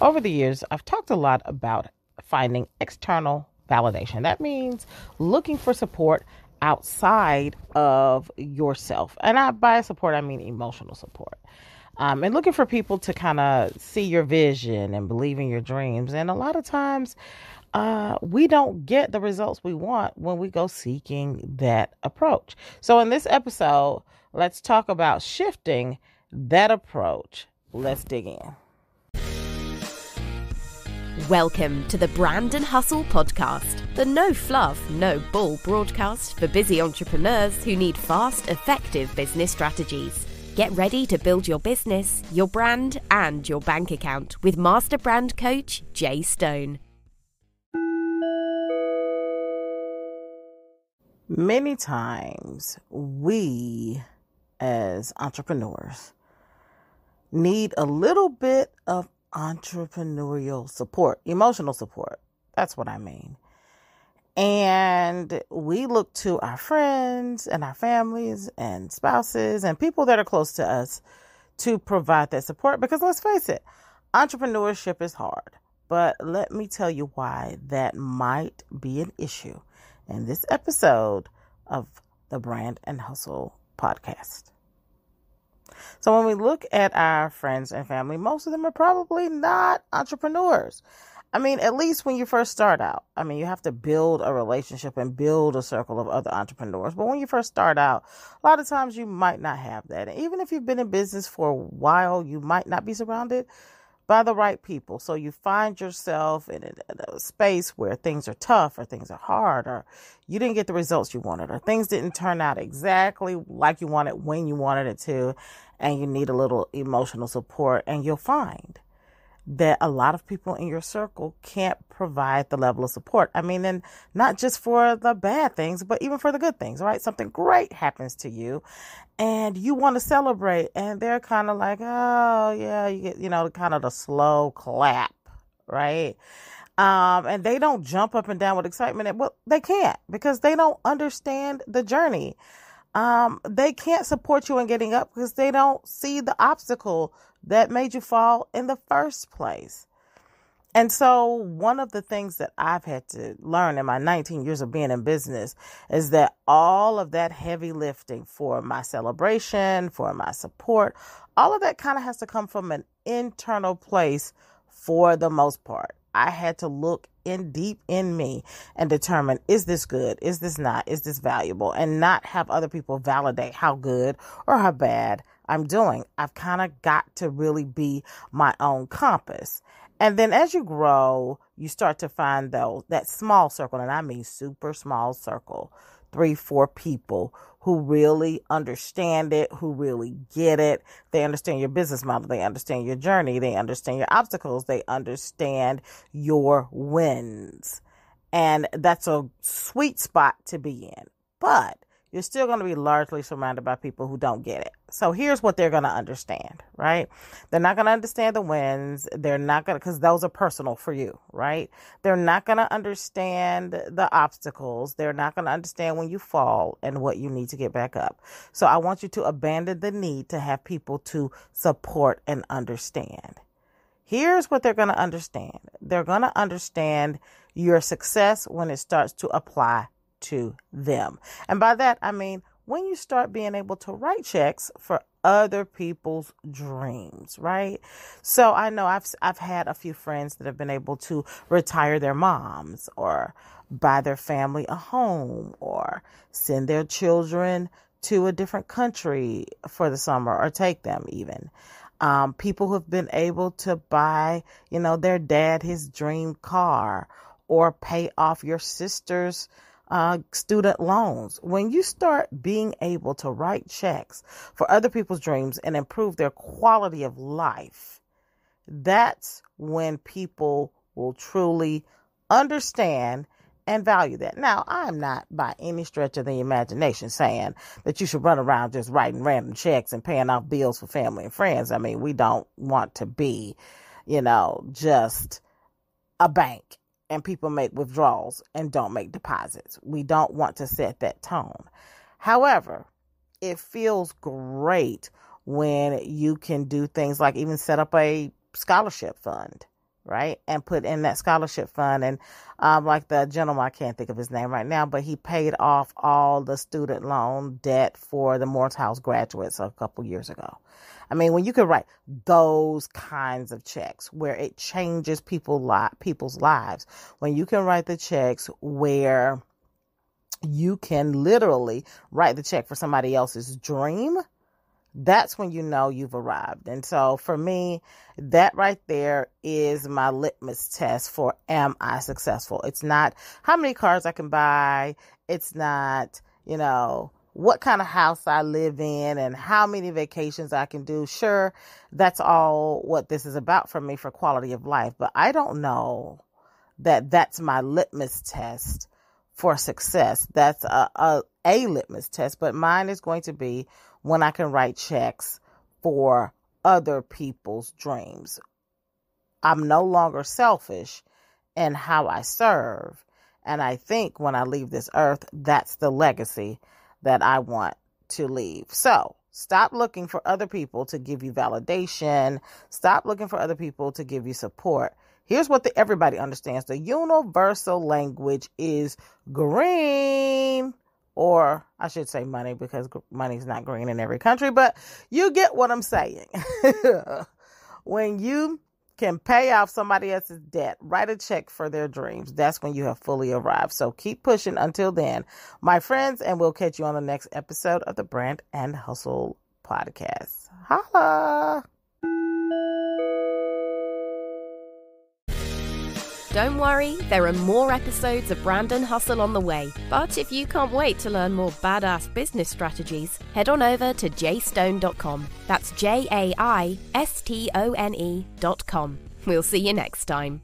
Over the years, I've talked a lot about finding external validation. That means looking for support outside of yourself. And by support, I mean emotional support. And looking for people to kind of see your vision and believe in your dreams. And a lot of times, we don't get the results we want when we go seeking that approach. So in this episode, let's talk about shifting that approach. Let's dig in. Welcome to the Brand and Hustle podcast, the no fluff, no bull broadcast for busy entrepreneurs who need fast, effective business strategies. Get ready to build your business, your brand, and your bank account with Master Brand Coach Jay Stone. Many times we as entrepreneurs need a little bit of entrepreneurial support, emotional support. That's what I mean. And we look to our friends and our families and spouses and people that are close to us to provide that support because let's face it, entrepreneurship is hard. But let me tell you why that might be an issue in this episode of the Brand and Hustle podcast. So when we look at our friends and family, most of them are probably not entrepreneurs. I mean, at least when you first start out, you have to build a relationship and build a circle of other entrepreneurs. But when you first start out, a lot of times you might not have that. And even if you've been in business for a while, you might not be surrounded by the right people. So you find yourself in a space where things are tough or things are hard or you didn't get the results you wanted or things didn't turn out exactly like you wanted when you wanted it to, and you need a little emotional support. And you'll find that a lot of people in your circle can't provide the level of support. And not just for the bad things, but even for the good things, right? Something great happens to you and you want to celebrate and they're kind of like, oh yeah, you get, kind of the slow clap, right? And they don't jump up and down with excitement. Well, they can't because they don't understand the journey. They can't support you in getting up because they don't see the obstacle that made you fall in the first place. And so one of the things that I've had to learn in my 19 years of being in business is that all of that heavy lifting for my celebration, for my support, all of that kind of has to come from an internal place for the most part. I had to look in deep in me and determine, is this good? Is this not? Is this valuable? And not have other people validate how good or how bad I'm doing. I've kind of got to really be my own compass. And then as you grow, you start to find that small circle, and I mean super small circle, 3-4 people who really understand it, who really get it. They understand your business model. They understand your journey. They understand your obstacles. They understand your wins. And that's a sweet spot to be in. But you're still going to be largely surrounded by people who don't get it. So here's what they're going to understand, right? They're not going to understand the wins. They're not going to, because those are personal for you, right? They're not going to understand the obstacles. They're not going to understand when you fall and what you need to get back up. So I want you to abandon the need to have people to support and understand. Here's what they're going to understand. They're going to understand your success when it starts to apply to them. And by that, I mean, when you start being able to write checks for other people's dreams, right? So I know I've had a few friends that have been able to retire their moms or buy their family a home or send their children to a different country for the summer or take them even. People who have been able to buy, their dad his dream car or pay off your sister's student loans. When you start being able to write checks for other people's dreams and improve their quality of life, that's when people will truly understand and value that. Now, I'm not by any stretch of the imagination saying that you should run around just writing random checks and paying off bills for family and friends. We don't want to be, just a bank and people make withdrawals and don't make deposits. We don't want to set that tone. However, it feels great when you can do things like even set up a scholarship fund, right? And put in that scholarship fund. And like the gentleman, I can't think of his name right now, but he paid off all the student loan debt for the Morehouse graduates a couple years ago. I mean, when you could write those kinds of checks where it changes people's lives, when you can write the checks where you can literally write the check for somebody else's dream, that's when you know you've arrived. And so for me, that right there is my litmus test for, am I successful? It's not how many cars I can buy. It's not, what kind of house I live in and how many vacations I can do. Sure, that's all what this is about for me for quality of life. But I don't know that that's my litmus test for success. That's a litmus test, but mine is going to be when I can write checks for other people's dreams. I'm no longer selfish in how I serve. And I think when I leave this earth, that's the legacy that I want to leave. So stop looking for other people to give you validation. Stop looking for other people to give you support. Here's what everybody understands. The universal language is green, or I should say money, because money's not green in every country, but you get what I'm saying. When you can pay off somebody else's debt, write a check for their dreams, that's when you have fully arrived. So keep pushing until then, my friends, and we'll catch you on the next episode of the Brand and Hustle podcast. Holla! Don't worry, there are more episodes of Brand and Hustle on the way. But if you can't wait to learn more badass business strategies, head on over to jaistone.com. That's JAISTONE.com. We'll see you next time.